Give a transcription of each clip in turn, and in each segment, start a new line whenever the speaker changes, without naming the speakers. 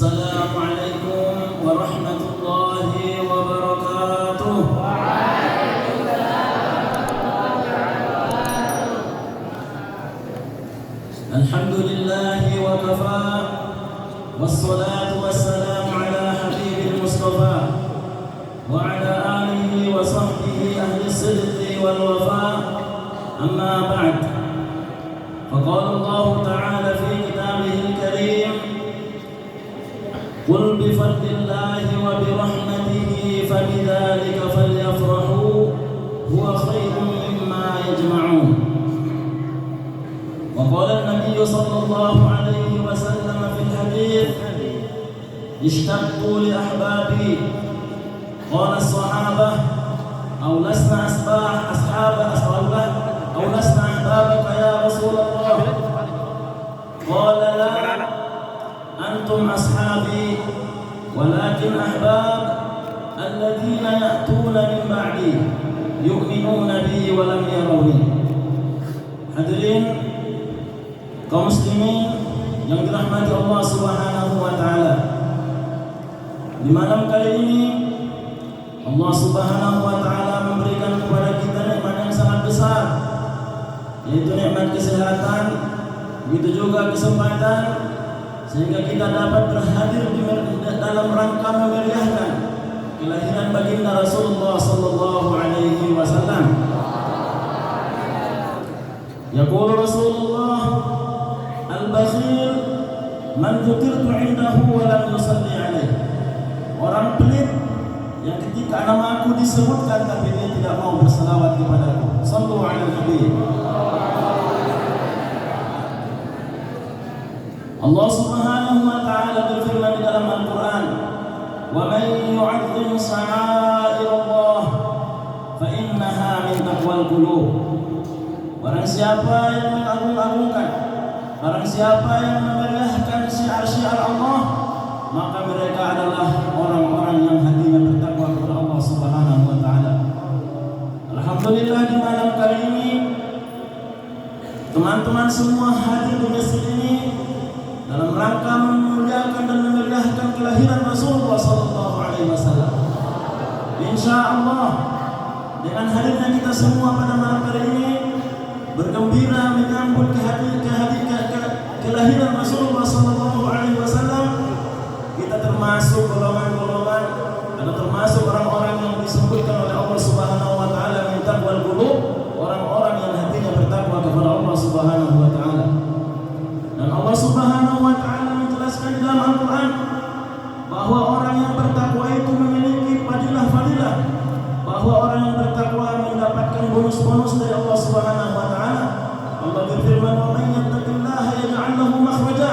Assalamualaikum warahmatullahi wabarakatuh. Alhamdulillahi wa kafa, wassalatu wassalamu ala habibil mustafa wa ala alihi wa sahbihi ahli sidqi wal wafa. Amma ba'd, faqala Allah ta'ala fi kitabihil karim, qul bifadlillahi wa birahmatihi fabidzalika falyafrahu huwa khairun mimma yajma'un. Wa qala an-nabiy sallallahu alaihi wasallam fil hadits, ishtaqtu li ahbabi. Qala as-sahabah aw lasna ahbabaka ya Rasulullah. Qala la antum ashabi walakin ahbab alladhina ya'tuna min ba'di yu'minuna bi wa lam yarawni. Hadirin kaum muslimin yang dirahmati Allah Subhanahu wa taala, di malam kali ini Allah Subhanahu wa taala memberikan kepada kita nikmat yang sangat besar, yaitu nikmat kesehatan, begitu juga kesempatan sehingga kita dapat berhadir dalam rangka memeriahkan kelahiran baginda Rasulullah sallallahu alaihi wasallam. Yaqulu Rasulullah, al-bakhil man dzukirtu 'indahu wa lam yusalli 'alaihi. Orang pelit yang ketika namaku disebutkan tapi dia tidak mau berselawat kepadaku. Shallu 'alal nabi. Allah Subhanahu wa taala berfirman di dalam Al-Qur'an, "Wa man yu'azzim sha'airallah fa innaha min taqwal qulub." Barang siapa yang mengagung-agungkan, barang siapa yang memeriahkan syiar-syiar Allah, maka mereka adalah orang-orang yang hatinya bertakwa kepada Allah Subhanahu wa taala. Alhamdulillah, di malam kali ini teman-teman semua hadir di masjid ini dalam rangka memuliakan dan memeriahkan kelahiran Rasulullah sallallahu alaihi wasallam. Insyaallah dengan hadirnya kita semua pada malam kali ini bergembira menyambut kelahiran Rasulullah sallallahu alaihi wasallam, kita termasuk golongan-golongan atau termasuk orang-orang yang disebutkan oleh Allah Subhanahu wa taala min taqwal qulub, orang-orang yang hatinya bertakwa kepada Allah Subhanahu wa taala. Dan Allah Subhanahu wa taala menjelaskan di dalam Al-Qur'an bahwa orang yang bertakwa itu memiliki fadilah-fadilah, bahwa orang yang bertakwa mendapatkan bonus-bonus dari Allah Subhanahu wa taala. Allah berfirman, "Wa may yattaqillaha yaj'al lahu makhraja."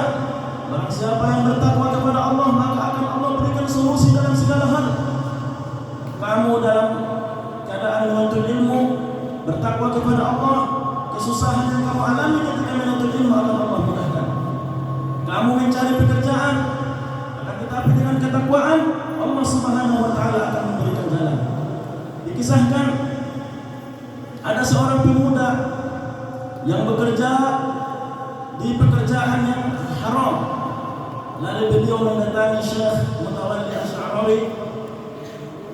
Barang siapa yang bertakwa kepada Allah, maka akan Allah berikan solusi dalam segala hal. Kamu dalam keadaan menuntut ilmu, bertakwa kepada Allah, kesusahan yang kamu alami ketika menuntut ilmu akan Allah mudahkan. Kamu mencari pekerjaan, akan tetapi dengan ketakwaan Allah Subhanahu wa taala akan memberikan jalan. Dikisahkan ada seorang pemuda yang bekerja di pekerjaan yang haram. Lalu beliau mendatangi Syekh Mutawalli Asy'ari,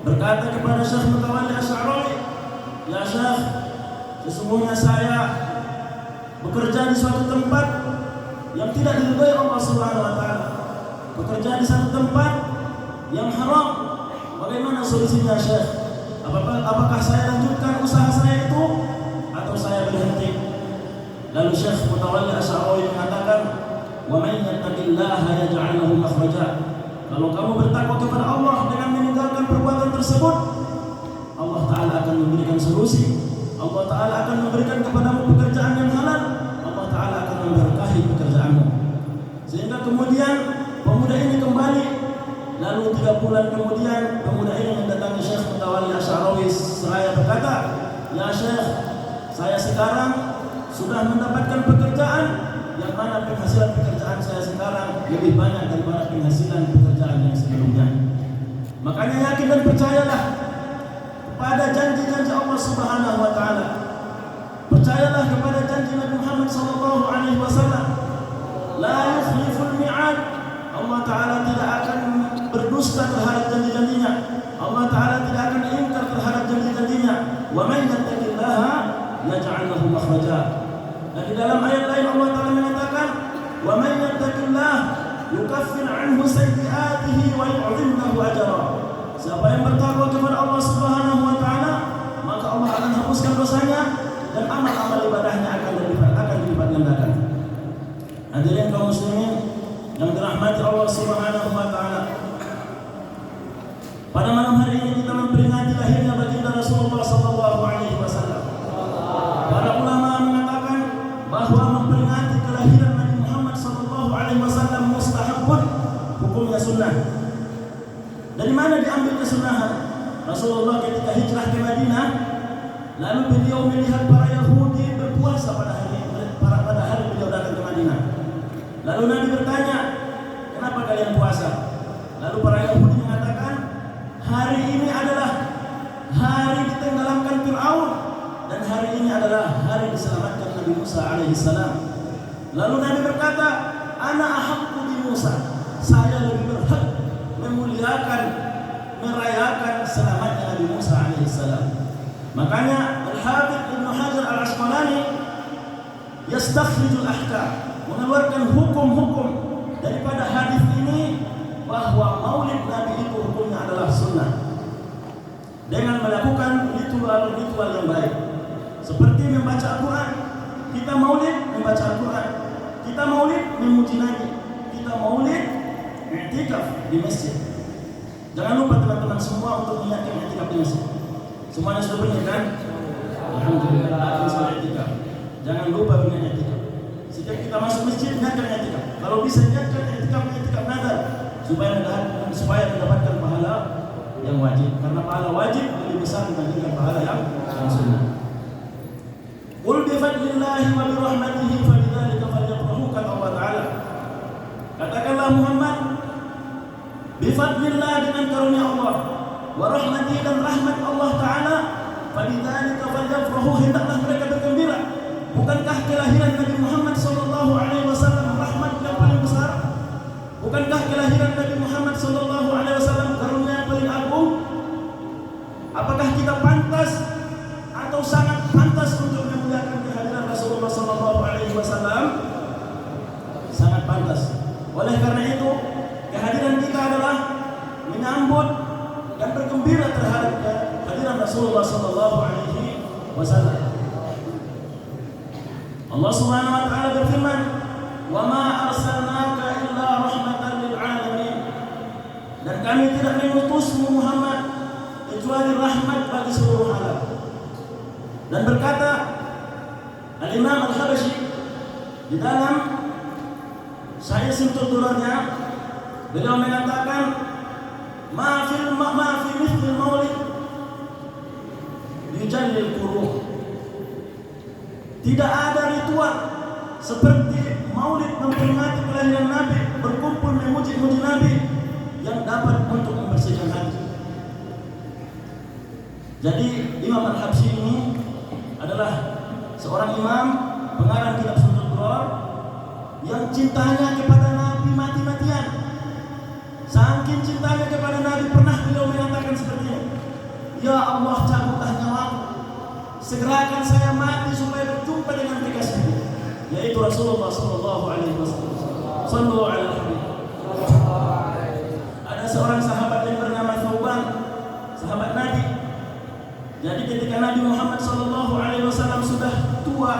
berkata kepada Syekh Mutawalli Asy'ari, "Ya Syekh, sesungguhnya saya bekerja di suatu tempat yang tidak diridhai Allah Subhanahu wa taala. Bekerja di satu tempat yang haram. Bagaimana solusinya, Syekh? Apakah saya lanjutkan usaha saya itu atau saya berhenti?" Lalu Syekh Mutawalli Asy'ari mengatakan, "Wa may yattaqillaha yaj'al lahu makhraja." Kalau kamu bertakwa kepada Allah dengan meninggalkan perbuatan tersebut, Allah taala akan memberikan solusi. Allah taala akan memberikan kepadamu pekerjaan yang halal. Allah taala akan memberkahi pekerjaanmu. Sehingga kemudian pemuda ini kembali. Lalu 3 bulan kemudian pemuda ini mendatangi Syekh Mutawalli Asy'ari seraya berkata, "Ya Syekh, saya sekarang sudah mendapatkan pekerjaan yang mana penghasilan pekerjaan saya sekarang lebih banyak daripada penghasilan pekerjaan yang sebelumnya." Makanya yakin dan percayalah kepada janji-janji Allah Subhanahu wa taala. Percayalah kepada janji Nabi Muhammad sallallahu alaihi wasallam. La yukhliful mi'ad. Allah taala tidak berdusta terhadap janji-janjinya. Allah Ta'ala tidak akan ingkar terhadap janji-janjinya. Wa man yattaqillaha yaj'al lahu makhraja. Dan di dalam ayat lain Allah Ta'ala mengatakan, wa man yattaqillaha yukaffir anhu sayyi'atihi wa yu'dhim lahu ajra. Siapa yang bertakwa kepada Allah Subhanahu wa Ta'ala, maka Allah akan hapuskan dosanya dan amal-amal ibadahnya akan dilipat gandakan. Hadirin kaum muslimin yang dirahmati Allah Subhanahu wa Ta'ala, pada malam hari ini kita memperingati lahirnya baginda Rasulullah sallallahu alaihi wasallam. Para ulama mengatakan bahwa memperingati kelahiran Nabi Muhammad sallallahu alaihi wasallam mustahabun, hukumnya sunnah. Dari mana diambil kesunahan? Rasulullah ketika hijrah ke Madinah, lalu beliau melihat para Yahudi berpuasa pada hari beliau datang ke Madinah. Lalu Nabi bertanya, kenapa kalian puasa? Lalu para Yahudi mengatakan, hari ini adalah hari ditenggelamkan Fir'aun dan hari ini adalah hari diselamatkan Nabi Musa alaihissalam. Lalu Nabi berkata, ana ahaqqu bi Musa, saya lebih berhak memuliakan, merayakan selamatnya Nabi Musa alaihissalam. Makanya Al-Hafidz Ibnu Hajar Al-Asqalani yastakhrijul ahkam, mengeluarkan hukum-hukum daripada hadis ini, bahwa maulid Nabi itu hukumnya adalah sunnah dengan melakukan ritual-ritual yang baik, seperti membaca Al-Quran. Kita maulid membaca Al-Quran, kita maulid memuji Nabi, kita maulid i'tikaf di masjid. Jangan lupa teman-teman semua untuk niatkan i'tikaf di masjid. Semuanya sudah berniat kan? Alhamdulillah, sudah i'tikaf. Jangan lupa berniat i'tikaf. Setiap kita masuk masjid niatkan i'tikaf. Kalau bisa niatkan i'tikaf nadar, supaya mendapatkan pahala yang wajib, karena pahala wajib lebih besar dibandingkan pahala yang sunnah. Qul bi fadlillahi wa bi rahmatihi fabidzalika falyafrahu, kata Allah Ta'ala. Katakanlah Muhammad, bi fadlillah, dengan karunia Allah, wa rahmatihi, dan rahmat Allah Ta'ala, fabidzalika falyafrahu, hendaklah mereka bergembira. Bukankah kelahiran Nabi Muhammad sallallahu alaihi wasallam rahmat yang paling besar? Bukankah kelahiran Nabi Muhammad sallallahu alaihi wasallam karunia yang paling agung? Apakah kita pantas atau sangat pantas untuk memuliakan kehadiran Rasulullah sallallahu alaihi wasallam? Sangat pantas. Oleh karena itu, kehadiran kita adalah menyambut dan bergembira terhadap kehadiran Rasulullah sallallahu alaihi wasallam. Allah Subhanahu wa Ta'ala berfirman, wa ma arsalnaka illa rahmatan lil alamin, dan kami tidak mengutusmu Muhammad kecuali rahmat bagi seluruh alam. Dan berkata Al-Imam Al-Habashi di dalam Sahih Simtul Durarnya, beliau mengatakan, ma fi mithlil maulid yujallil qurun. Tidak ada ritual seperti maulid memperingati kelahiran Nabi, berkumpul memuji-muji Nabi, yang dapat untuk membersihkan hati. Jadi Imam Al-Habsyi ini adalah seorang imam pengarang kitab Simtul Durar yang cintanya kepada Nabi mati-matian. Saking cintanya kepada Nabi, pernah beliau mengatakan seperti ini, ya Allah, cabutlah nyawaku, segerakan saya mati supaya berjumpa dengan kekasihku, yaitu Rasulullah sallallahu alaihi wasallam. Sallallahu alaihi wasallam. Ada seorang sahabat yang bernama Thauban, sahabat Nabi. Jadi ketika Nabi Muhammad sallallahu alaihi wasallam sudah tua,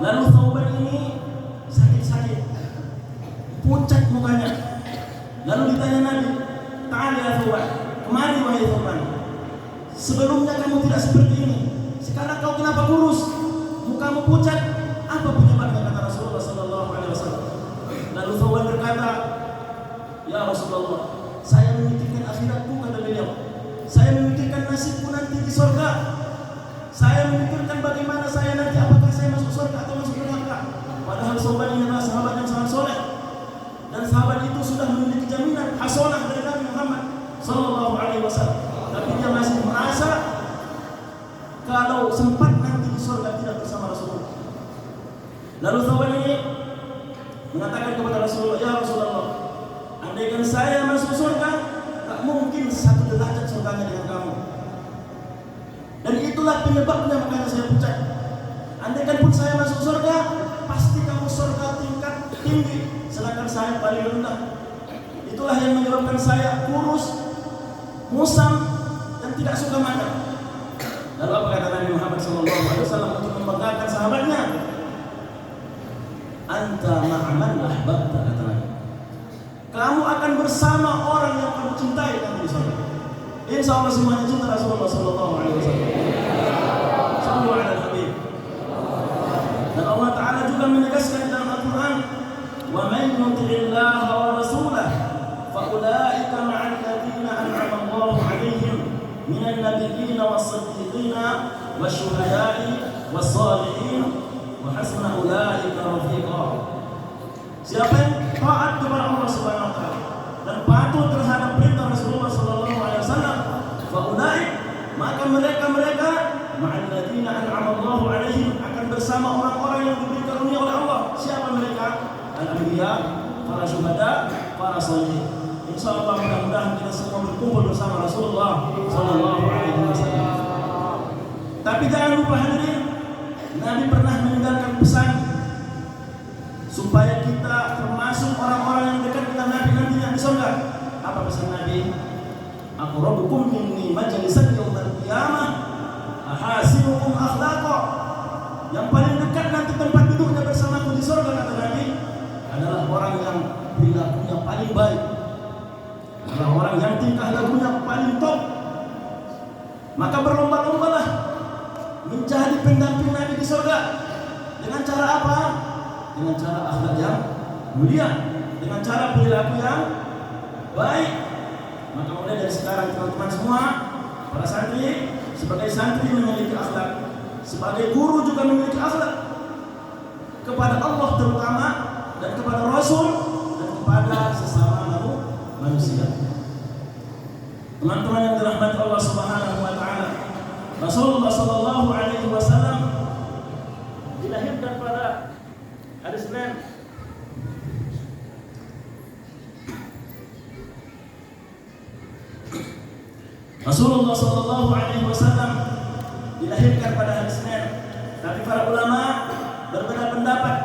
lalu Thauban ini sakit-sakit, pucat mukanya. Lalu ditanya Nabi, "Ta'al ya Thauban, kemari wahai Thauban. Sebelumnya kamu tidak seperti ini. Sekarang kau kenapa kurus? Mukamu pucat. Apa penyebabnya?" kata Rasulullah sallallahu alaihi wasallam. Lalu Thauban berkata, "Ya Rasulullah, saya memikirkan akhiratku," kata beliau. "Saya memikirkan nasibku nanti di surga. Saya memikirkan bagaimana saya nanti, apakah saya masuk surga atau masuk neraka." Padahal Thauban ini adalah sahabat yang sangat soleh, dan sahabat itu sudah memiliki jaminan hasanah dari Nabi Muhammad sallallahu alaihi wasallam. Tapi dia masih merasa kalau sempat nanti di surga tidak bersama Rasulullah. Lalu Thauban ini mengatakan kepada Rasulullah, "Ya Rasulullah, andaikan saya masuk surga satu derajat surganya dengan kamu. Dan itulah penyebabnya makanya saya pucat. Andaikan pun saya masuk surga, pasti kamu surga tingkat tinggi, sedangkan saya paling rendah. Itulah yang menyebabkan saya kurus, musam, dan tidak suka makan. Lalu apa kata Nabi Muhammad SAW untuk membanggakan sahabatnya? Anta ma'aman ahbabta, kata Nabi. Kamu akan bersama orang yang kamu cintai kamu di sana. Insya Allah semuanya cinta Rasulullah SAW. Sallallahu alaihi Habib. Dan Allah Ta'ala juga menegaskan dalam Al-Quran, wa man yuti'illaha wa rasulah faulaika ma'al ladzina an'ama Allahu 'alaihim minan nabiyyin was-siddiqin wasyuhada'i was-shalihin wa hasuna ulaika rafiqa. Siapa yang taat kepada Allah Subhanahu wa taala dan patuh terhadap perintah Rasulullah sallallahu alaihi wasallam, faulaik, maka mereka ma'al ladzina an'ama Allahu 'alaihim, akan bersama orang-orang yang diberi karunia oleh Allah. Siapa mereka? Al-anbiya, para syuhada, para sholihin. Insyaallah mudah-mudahan kita semua berkumpul bersama Rasulullah sallallahu alaihi wasallam. Tapi jangan lupa hadirin, Nabi pernah meninggalkan pesan supaya kita termasuk orang-orang yang dekat dengan Nabi nantinya di surga. Apa pesan Nabi? Aqrabukum minni majlisan yaumil qiyamah ahasinukum akhlaqa. Yang paling dekat nanti tempat duduknya bersamaku di surga, kata Nabi, adalah orang yang perilakunya paling baik, adalah orang yang tingkah lakunya paling top. Maka berlomba-lombalah menjadi pendamping Nabi di surga. Dengan cara apa? Dengan cara akhlak yang mulia, dengan cara perilaku yang baik. Maka mulai dari sekarang teman-teman semua, para santri, sebagai santri memiliki akhlak, sebagai guru juga memiliki akhlak kepada Allah terutama, dan kepada Rasul, dan kepada sesama manusia. Teman-teman yang dirahmati Allah Subhanahu wa taala, Rasulullah sallallahu alaihi wasallam dilahirkan pada hari Senin. Rasulullah sallallahu alaihi wasallam dilahirkan pada hari Senin. Tapi para ulama berbeda pendapat,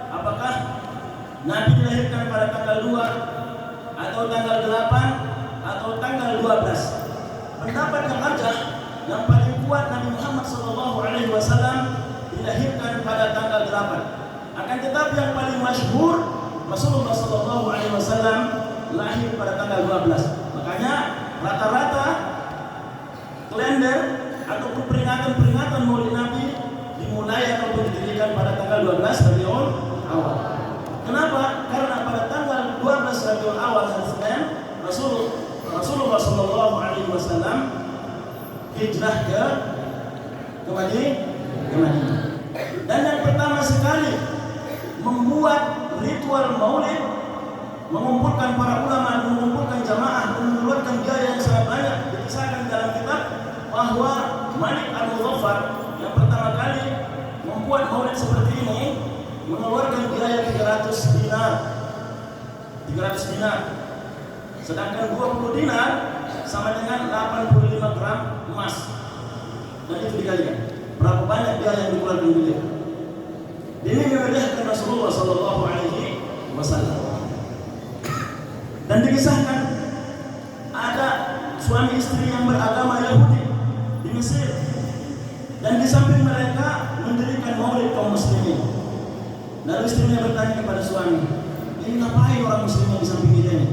apakah Nabi dilahirkan pada tanggal 2 atau tanggal 8 atau tanggal 12. Pendapat yang arjah, yang paling kuat, Nabi Muhammad sallallahu alaihi wasallam dilahirkan pada tanggal 8. Akan tetapi yang paling masyhur, Rasulullah sallallahu alaihi wasallam lahir pada tanggal 12. Makanya rata-rata kalender ataupun peringatan Maulid Nabi dimulai ataupun didirikan pada tanggal 12 Rabiul Awal. Kenapa? Karena pada tanggal 12 Rabiul Awal hari Senin, Rasulullah sallallahu alaihi wasallam hijrah ke Madinah. Dan yang pertama sekali membuat ritual Maulid, mengumpulkan para ulama, mengumpulkan jamaah, mengeluarkan biaya yang sangat banyak. Dikisahkan dalam kitab bahwa Malik Al-Muzaffar yang pertama kali membuat Maulid seperti ini mengeluarkan biaya 300 dinar. Sedangkan 20 dinar sama dengan 85 gram emas. Dan itu dikalikan. Berapa banyak biaya yang dikeluarkan beliau? Ini memudahkan Rasulullah sallallahu alaihi wasallam. Dan dikisahkan ada suami istri yang beragama Yahudi di Mesir, dan di samping mereka mendirikan Maulid kaum muslimin. Lalu istrinya bertanya kepada suami, ini ngapain orang muslimnya di samping kita ini?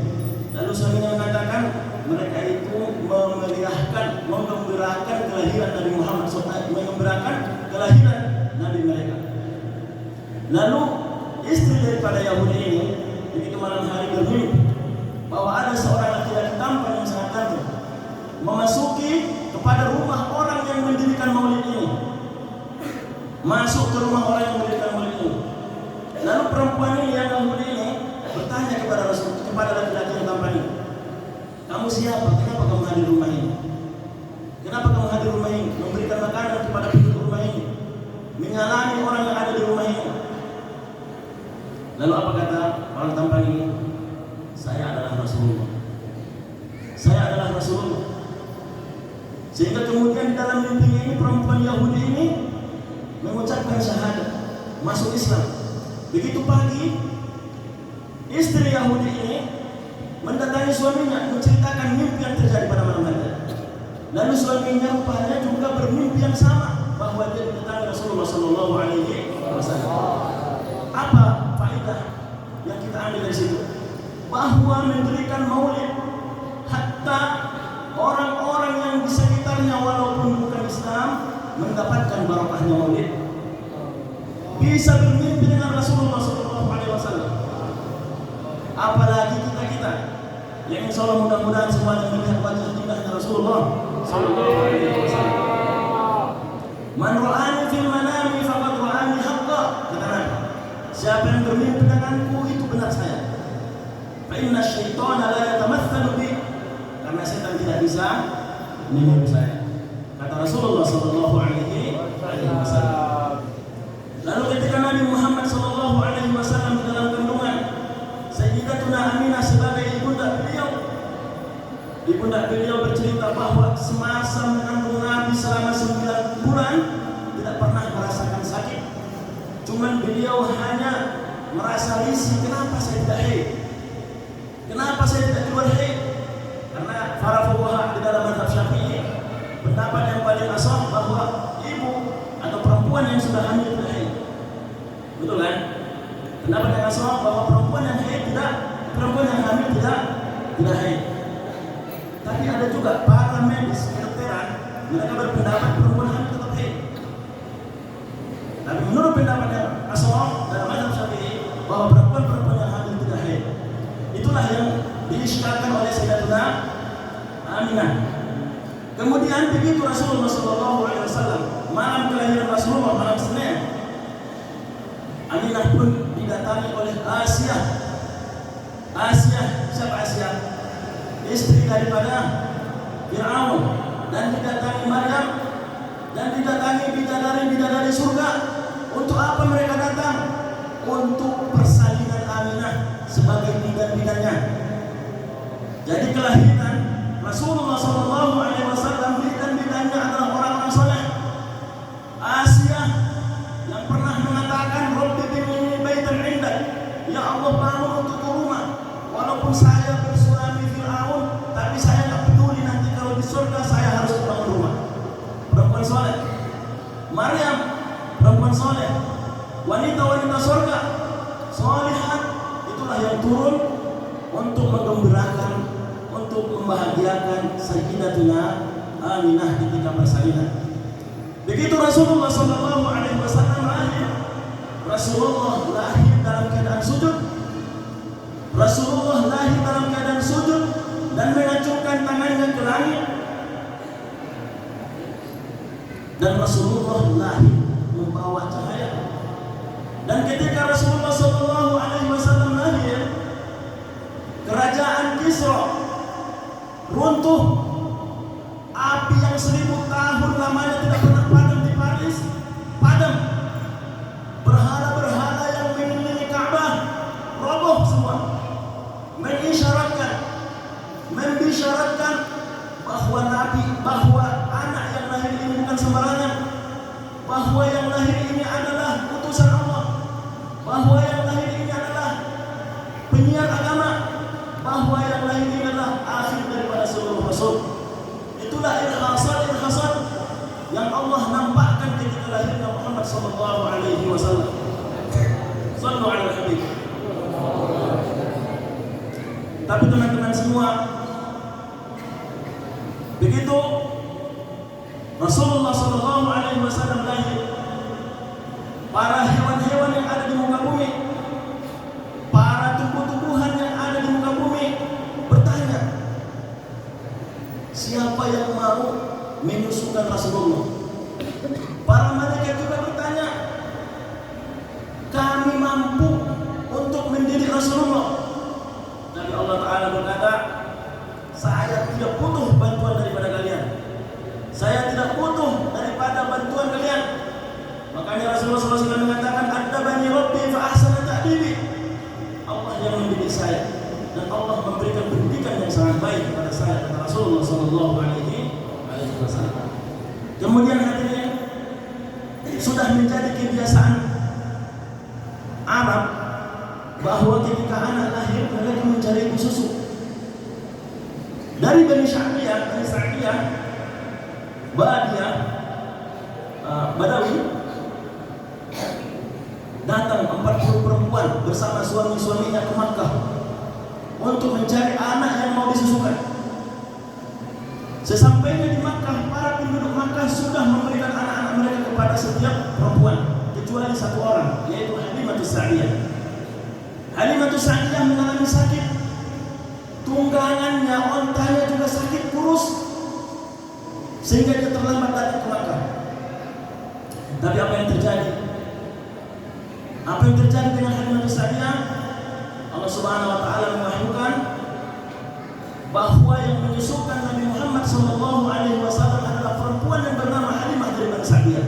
Lalu suaminya mengatakan, mereka itu mengembirakan kelahiran Nabi Muhammad SAW, mengembirakan kelahiran Nabi mereka. Lalu istri daripada Yahudi ini begitu malam hari bermimpi bahwa ada seorang laki-laki tampan yang sangat ganteng memasuki kepada rumah orang yang mendirikan Maulid ini, masuk ke rumah orang yang mendirikan Maulid ini. Lalu perempuan ini yang Yahudi ini bertanya kepada laki-laki yang tampan ini, kamu siapa? Kenapa kamu hadir rumah ini? Kenapa kamu hadir rumah ini? Memberikan makanan kepada penduduk rumah ini, menyalami orang yang ada di rumah ini. Lalu apa kata orang tampan ini? Saya adalah Rasulullah. Saya adalah Rasulullah. Sehingga kemudian dalam mimpinya ini perempuan Yahudi ini mengucapkan syahadat, masuk Islam. Begitu pagi, istri Yahudi ini mendatangi suaminya menceritakan mimpi yang terjadi pada malam hari. Lalu suaminya rupanya juga bermimpi yang sama, bahwa dia mendatangi Rasulullah Sallallahu Alaihi Wasallam. Apa faedah yang kita ambil dari situ? Bahwa mendirikan maulid, hatta orang-orang yang di sekitarnya walaupun bukan Islam mendapatkan barokahnya maulid, bisa bermimpi dengan Rasulullah Sallallahu Alaihi Wasallam. Apalagi kita yang insya Allah mudah-mudahan semuanya melihat wajah indahnya Rasulullah Sallallahu Alaihi Wasallam. Man ra'ani fil manami faqad ra'ani haqqa. Kata Nabi, siapa yang bermimpi denganku itu benar saya. Fa inna syaitana la yatamatsalu bi, karena setan tidak bisa meniru saya. Kata Rasulullah Sallallahu Alaihi Wasallam. Lalu ketika Nabi Muhammad Sallallahu Alaihi Wasallam di dalam kandungan Sayyidatuna Aminah sebagai ibunda beliau bercerita bahwa semasa mengandung Nabi selama 9 bulan tidak pernah merasakan sakit. Cuman beliau hanya merasa risih, kenapa saya tidak haid? Kenapa saya tidak keluar haid? Karena para fuqaha di dalam mazhab Syafi'i pendapat yang paling asal bahwa ibu atau perempuan yang sudah hamil tidak haid. Betul kan? Pendapat yang asal bahwa perempuan yang hamil tidak haid. Tapi ada juga para medis kedokteran, mereka berpendapat perempuan hamil tetap haid. Tapi menurut pendapat yang asal dalam mazhab Syafi'i bahwa perempuan yang hamil tidak haid. Itulah yang diisyaratkan oleh Sayyidatuna Aminah. Kemudian begitu Rasulullah Sallallahu Alaihi Wasallam malam kelahiran Rasulullah, malam Senin, Aminah pun didatangi oleh Asia. Siapa Asia? Istri daripada Fir'aun, dan didatangi Maryam, dan didatangi bidadari surga. Untuk apa mereka datang? Untuk persalinan Aminah sebagai bidan-bidannya. Jadi kelahiran Rasulullah Sallallahu Alaihi Wasallam bidan-bidannya adalah orang-orang saleh. Asia yang pernah mengatakan Rabbi bini baitan indak, ya Allah bangun untukku rumah, walaupun saya bersuami Fir'aun, tapi saya tak peduli nanti kalau di surga saya harus bangun rumah. Perempuan soleh. Maryam, perempuan soleh, wanita-wanita surga solihat, itulah yang turun untuk menggembirakan, untuk membahagiakan Sayyidatuna Aminah ketika persalinan. Begitu Rasulullah Sallallahu Alaihi Wasallam lahir, Rasulullah lahir dalam keadaan sujud. Rasulullah lahir dalam keadaan sujud dan mengacungkan tangannya ke langit. Dan Rasulullah lahir membawa cahaya. Dan ketika Rasulullah Sallallahu Alaihi Wasallam lahir, kerajaan Kisra runtuh. Api yang 1000 tahun lamanya tidak pernah padam di Paris, padam. Berhala-berhala yang mengelilingi Ka'bah roboh semua. Membisyaratkan bahwa anak yang lahir ini bukan sembarangan, bahwa yang lahir ini adalah utusan Allah, bahwa yang lahir ini adalah penyiar agama, bahwa yang lahir ini adalah akhir daripada seluruh rasul. Itulah irhasat yang Allah nampakkan ketika lahirnya Muhammad Sallallahu Alaihi Wasallam. Sallu ala Habib. Tapi teman-teman semua, begitu Rasulullah Sallallahu Alaihi Wasallam lahir, para hewan-hewan yang ada di muka bumi, para tumbuh-tumbuhan yang ada di muka bumi bertanya, siapa yang mau menyusukan Rasulullah? Para malaikat juga bertanya, kami mampu untuk mendidik Rasulullah. Nabi Allah Ta'ala berkata, saya tidak butuh bantuan daripada kalian, saya tidak butuh daripada bantuan kalian. Makanya Rasulullah SAW mengatakan, Adabani Rabbi fa ahsana ta'dibi. Allah yang mendidik saya, dan Allah memberikan pendidikan yang sangat baik kepada saya, kata Rasulullah Sallallahu Alaihi Wasallam. Kemudian hadirin, sudah menjadi kebiasaan Arab bahwa ketika anak lahir mereka mencari ibu susu. Dari Bani Sa'diyah, Badiyah, Badawi, datang 40 perempuan bersama suami-suaminya ke Makkah untuk mencari anak yang mau disusukan. Sesampainya di Makkah, para penduduk Makkah sudah memberikan anak-anak mereka kepada setiap perempuan, kecuali satu orang, yaitu Halimatus Sa'diyah. Halimatus Sa'diyah mengalami sakit, tunggangannya, ontanya juga sakit, kurus, sehingga dia terlambat datang ke Makkah. Tapi apa yang terjadi? Apa yang terjadi dengan Halimatus Sa'diyah? Allah Subhanahu wa taala mewahyukan bahwa yang menyusukan Nabi Muhammad sallallahu alaihi wasallam adalah perempuan yang bernama Halimah dari Bani Sa'diyah.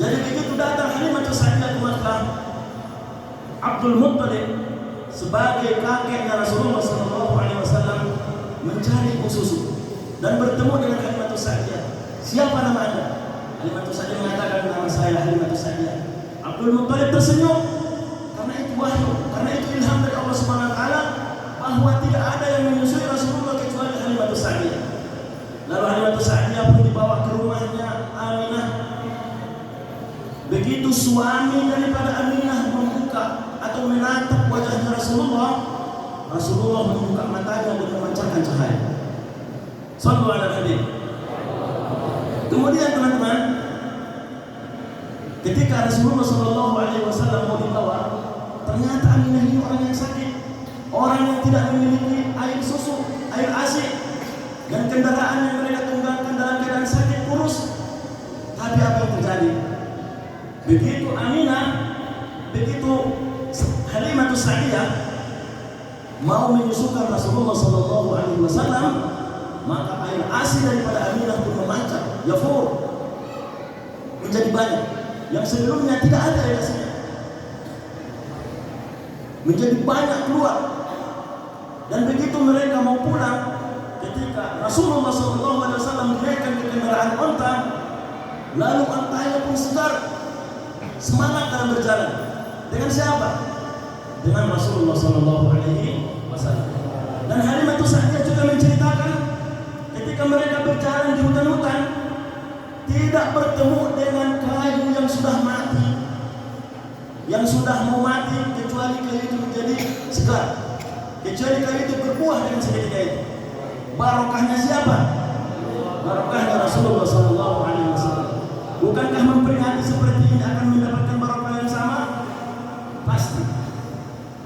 Jadi begitu datang Halimatus Sa'diyah ke Makkah, Abdul Muttalib sebagai kakeknya Rasulullah sallallahu alaihi wasallam mencari ibu susu dan bertemu dengan Halimatus Sa'diyah. Siapa nama Anda? Halimatus Sa'diyah mengatakan, nama saya Halimatus Sa'diyah. Abdul Muttalib tersenyum karena itu wahyu, karena itu ilham dari Allah Subhanahu wa taala bahwa tidak ada yang menyusui Rasulullah kecuali Halimatus Sa'diyah. Lalu Halimatus Sa'diyah pun dibawa ke rumahnya Aminah. Begitu suami daripada Aminah membuka atau menatap wajahnya Rasulullah, Rasulullah membuka matanya dan memancarkan cahaya. Sallu ala Nabi. Kemudian teman-teman, ketika Rasulullah Shallallahu Alaihi Wasallam mau dibawa, ternyata Aminah ini orang yang sakit, orang yang tidak memiliki air susu, air ASI, dan kendaraan yang mereka tunggangan dalam keadaan sakit, kurus. Tapi apa yang terjadi? Begitu Aminah, begitu Halimatus Sa'diyah mau menyusukan Rasulullah Shallallahu Alaihi Wasallam, maka air ASI daripada Aminah pun memancar, yafur, menjadi banyak. Yang sebelumnya tidak ada air ASI-nya, menjadi banyak keluar. Dan begitu mereka mau pulang, ketika Rasulullah SAW dinaikkan ke kendaraan onta, lalu ontanya pun segar, semangat dalam berjalan. Dengan siapa? Dengan Rasulullah SAW. Dan Halimatus Sa'diyah juga menceritakan ketika mereka berjalan di hutan-hutan, tidak bertemu dengan kayu yang sudah mati, yang sudah mau mati, kecuali kayu itu menjadi segar, kecuali kayu itu berbuah dengan seketika itu. Barokahnya siapa? Barokahnya Rasulullah Sallallahu Alaihi Wasallam. Bukankah memperingati seperti ini akan mendapatkan barokah yang sama? Pasti.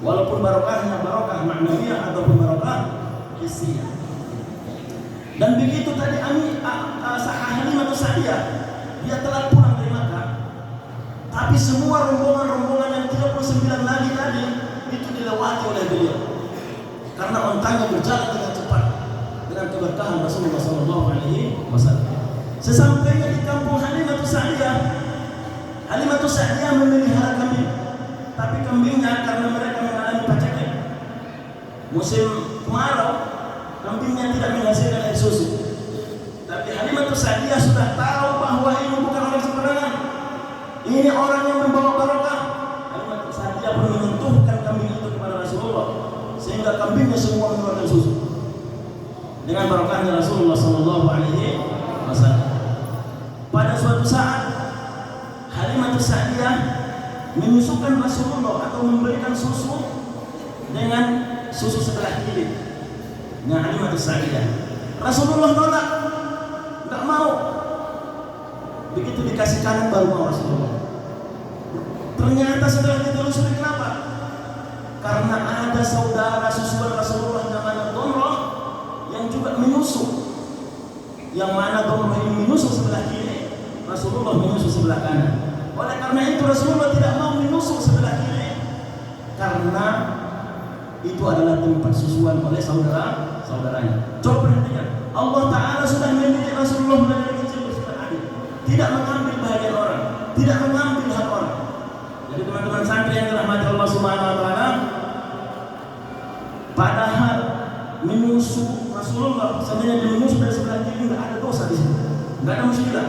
Walaupun barokahnya barokah maknawiyah ataupun barokah hissiyah. Dan begitu tadi Halimatus Sa'diyah, dia telah pulang dari Makkah, tapi semua rombongan-rombongan yang 39 lagi tadi itu dilewati oleh beliau karena ontanya berjalan dengan cepat dengan keberkahan Rasulullah SAW. Sesampainya di kampung Halimatus Sa'diyah, Halimatus Sa'diyah memelihara kambing, tapi kambingnya karena mereka mengalami paceklik, musim kemarau, kambingnya tidak menghasilkan air susu. Tapi Halimatus Sa'diyah sudah tahu bahwa ini bukan orang sembarangan, ini orang yang membawa barokah. Halimatus Sa'diyah pun menentukan kambing itu kepada Rasulullah, sehingga kambingnya semua mengeluarkan susu dengan barokahnya Rasulullah Sallallahu Alaihi Wasallam. Pada suatu saat Halimatus Sa'diyah menyusukan Rasulullah atau memberikan susu dengan susu sebelah kiri. Nah, Halimatus Sa'diyah, Rasulullah nolak, nggak mau. Begitu dikasih kanan baru mau Rasulullah. Ternyata setelah ditelusuri kenapa? Karena ada saudara susuan Rasulullah namanya Domroh yang juga menyusu. Yang mana Domroh ini menyusu sebelah kiri, Rasulullah menyusu sebelah kanan. Oleh karena itu Rasulullah tidak mau menyusu sebelah kiri, karena itu adalah tempat susuan oleh saudaranya. Coba perhatikan, Allah Ta'ala sudah mendidik Rasulullah dari kecil bersifat adil, tidak mengambil bahagian orang, tidak mengambil hak orang. Jadi teman-teman santri yang dirahmati Allah Subhanahu Wa Ta'ala, padahal menyusu Rasulullah Rasulullah seandainya dia menyusul dari sebelah kiri nggak ada dosa di situ, nggak ada muskilah.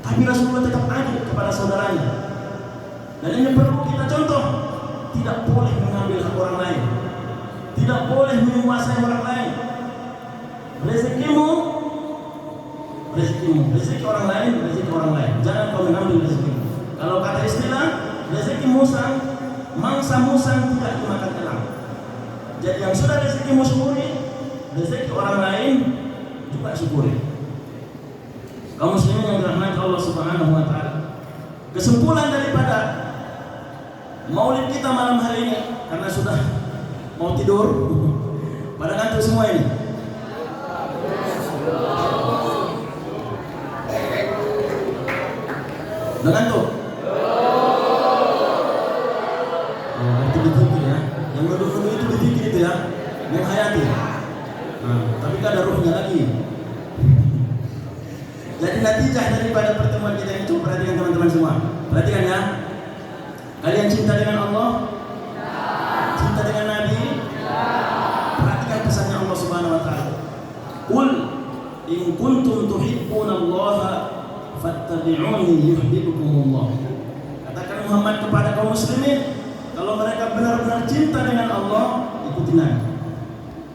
Tapi Rasulullah tetap adil kepada saudaranya. Dan ini perlu kita contoh, tidak boleh mengambil hak orang lain, tidak boleh menguasai orang lain. Rezekimu, rezeki orang lain, rezeki orang lain. Jangan kau mengambil rezeki. Kalau kata istilah, rezeki musang, mangsa musang tidak dimakan elang. Jadi yang sudah rezekimu syukuri, rezeki orang lain juga syukuri. Kaum muslimin yang dirahmati Allah Subhanahu wa taala. Kesimpulan daripada maulid kita malam hari ini, karena sudah mau tidur, pada ngantuk semua ini. Udah ngantuk? Oh, itu dipikir ya. Yang dulu itu dipikir itu ya, menghayati. Nah, tapi kan ada ruhnya lagi. Jadi natijah daripada pertemuan kita itu, perhatikan teman-teman semua. Perhatikan ya. Kalian cinta dengan Allah? Cinta dengan Nabi? Perhatikan pesannya Allah Subhanahu wa taala. Qul in kuntum tuhibbunallaha fattabi'uni yuhibbukumullah. Katakan Muhammad kepada kaum muslimin, kalau mereka benar-benar cinta dengan Allah, ikuti Nabi.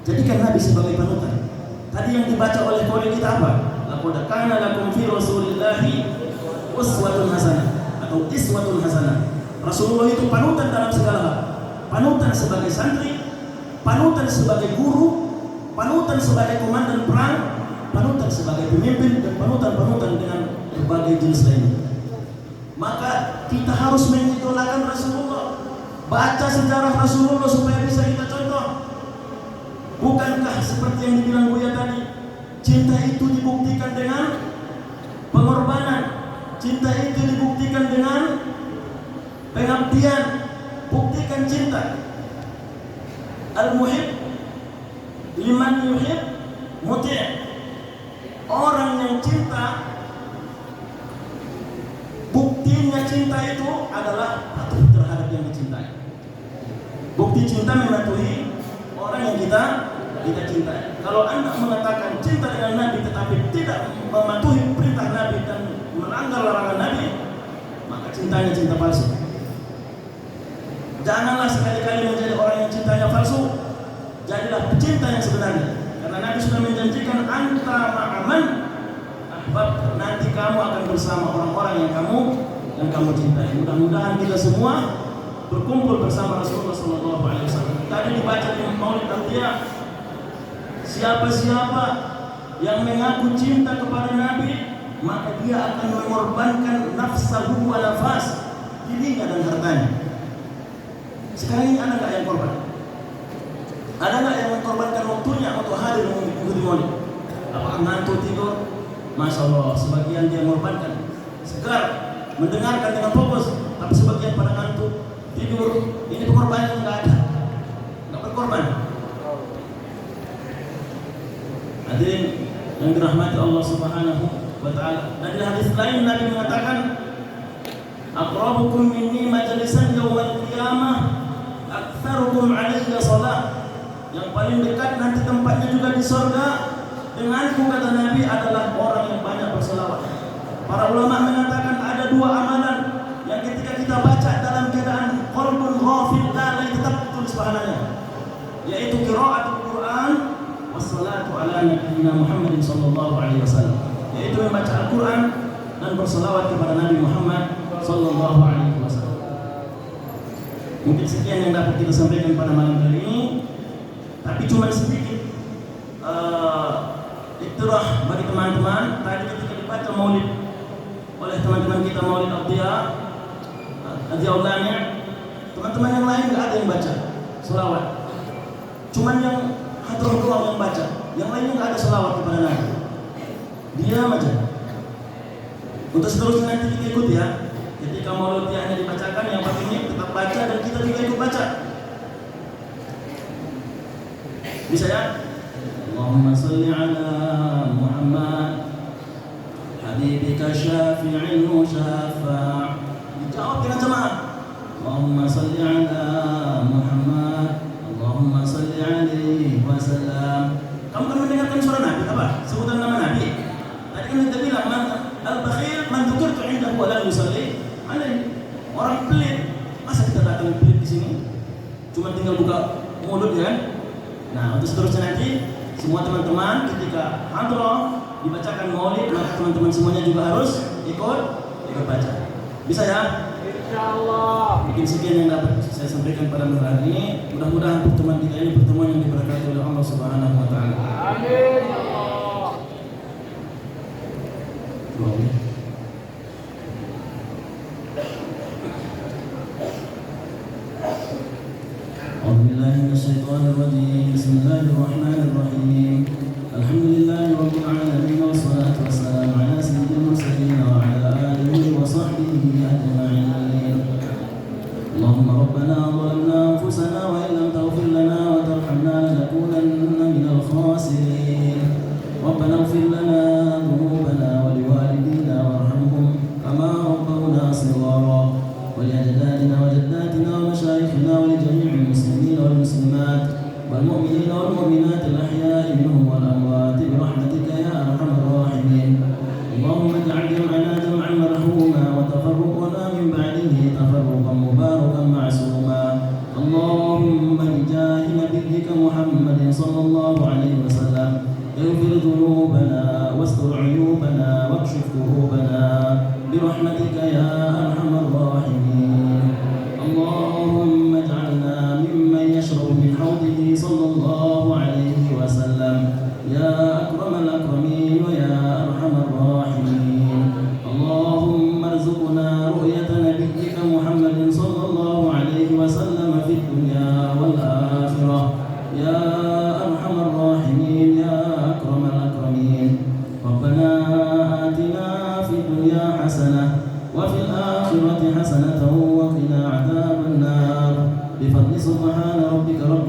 Jadikan Nabi sebagai panutan. Tadi yang dibaca oleh qauli kita apa? Laqad kana lakum fi Rasulillahi uswatun hasanah atau iswatun hasanah. Rasulullah itu panutan dalam segala hal. Panutan sebagai santri, panutan sebagai guru, panutan sebagai komandan perang, panutan sebagai pemimpin, dan panutan-panutan dengan berbagai jenis lainnya. Maka kita harus mengidolakan Rasulullah. Baca sejarah Rasulullah supaya bisa kita contoh. Bukankah seperti yang dibilang Buya tadi, cinta itu dibuktikan dengan pengorbanan, cinta itu dibuktikan dengan pengabdian. Buktikan cinta. Al-muhib liman yuhib muti'. Orang yang cinta, buktinya cinta itu adalah patuh terhadap yang dicintai. Bukti cinta mematuhi orang yang kita cintai. Kalau Anda mengatakan cinta dengan Nabi tetapi tidak mematuhi perintah Nabi dan melanggar larangan Nabi, maka cintanya cinta palsu. Janganlah sekali-kali menjadi orang yang cintanya palsu. Jadilah pecinta yang sebenarnya. Karena Nabi sudah menjanjikan anta ma'aman ahbab, nanti kamu akan bersama orang-orang yang kamu cintai. Mudah-mudahan kita semua berkumpul bersama Rasulullah SAW. Tadi dibaca di Maulid Anbiya, siapa-siapa yang mengaku cinta kepada Nabi, maka dia akan mengorbankan nafsahu wa nafas, dirinya dan hartanya. Sekarang ini ada nggak yang korban? Ada nggak yang mengorbankan waktunya untuk hadir mengikuti Maulid? Apakah ngantuk tidur? Masya Allah, sebagian dia mengorbankan segar mendengarkan dengan fokus, tapi sebagian pada ngantuk tidur. Ini pengorbanan yang nggak ada, nggak berkorban. Hadirin yang dirahmati Allah Subhanahu wa taala. Dan di hadis lain Nabi mengatakan, aqrabukum minni majlisan yaumal qiyamah aktsarukum 'alayya shalah. Yang paling dekat nanti tempatnya juga di surga denganku, kata Nabi, adalah orang yang banyak berselawat. Para ulama mengatakan ada dua amalan yang ketika kita baca dalam keadaan qalbun ghafil la tetap tulis pahalanya, yaitu qiraatul Quran wassalatu ala nabiyyina Muhammadin sallallahu alaihi wasallam, yaitu membaca Al-Quran dan berselawat kepada Nabi Muhammad sallallahu alaihi wasallam. Mungkin sekian yang dapat kita sampaikan pada malam hari ini, tapi cuma sedikit iktirah bagi teman-teman. Tadi ketika dibaca Maulid oleh teman-teman kita, Maulid Adiyaullahnya, teman-teman yang lain nggak ada yang baca selawat, cuman yang hadrah doang yang baca, yang lainnya nggak ada selawat kepada Nabi. Diam aja. Untuk seterusnya nanti kita ikut ya. Ketika Maulidnya dibacakan, yang penting tetap baca dan kita juga ikut baca. Bisa ya? Allahumma salli ala Muhammad habibika syafi'il musyafa'. Dijawab dengan jemaah. Allahumma salli ala Muhammad, Allahumma salli alaihi wasallam. wa lam yusalli alaihi. Orang pelit, masa kita datang pelit di sini? Cuma tinggal buka mulut ya kan? Nah, untuk seterusnya nanti semua teman-teman ketika hadroh dibacakan maulid, maka teman-teman semuanya juga harus ikut baca. Bisa ya? Insyaallah. Mungkin sekian yang dapat saya sampaikan pada malam hari ini. Mudah-mudahan pertemuan kita ini pertemuan yang diberkati oleh Allah Subhanahu wa taala. Amin ya Allah. أعوذ بالله من الشيطان الرجيم. بسم الله الرحمن الرحيم. الحمد لله رب العالمين والصلاة والسلام على سيد المرسلين وعلى آله وصحبه أجمعين. اللهم ربنا ظلمنا أنفسنا وإن لم تغفر لنا وترحمنا لنكونن من الخاسرين. ربنا اغفر لنا ذنوبنا ولوالدينا وارحمهم كما ربونا صغارا ولأجدادنا وجداتنا ومشايخنا ولجميع المسلمين والمسلمات والمؤمنين والمؤمنات الأحياء منهم والأموات برحمتك يا أرحم الراحمين. اللهم اجعل جمعنا جمعا مرحوما وتفرقنا من بعده تفرقا مباركا معصوما. اللهم بجاه نبيك محمد صلى الله عليه وسلم اغفر ذنوبنا واستر عيوبنا واكشف كروبنا برحمتك يا أرحم الراحمين. اللهم اجعلنا ممن يشرب من حوضه صلى الله عليه وسلم يا أكرم الأكرمين ويا أرحم الراحمين. اللهم ارزقنا رؤية نبيك محمد صلى الله عليه وسلم في الدنيا والآخرة يا أرحم الراحمين يا أكرم الأكرمين. ربنا آتنا في الدنيا حسنة وفي الآخرة حسنة وقنا عذاب النار بفضل سبحان ربك رب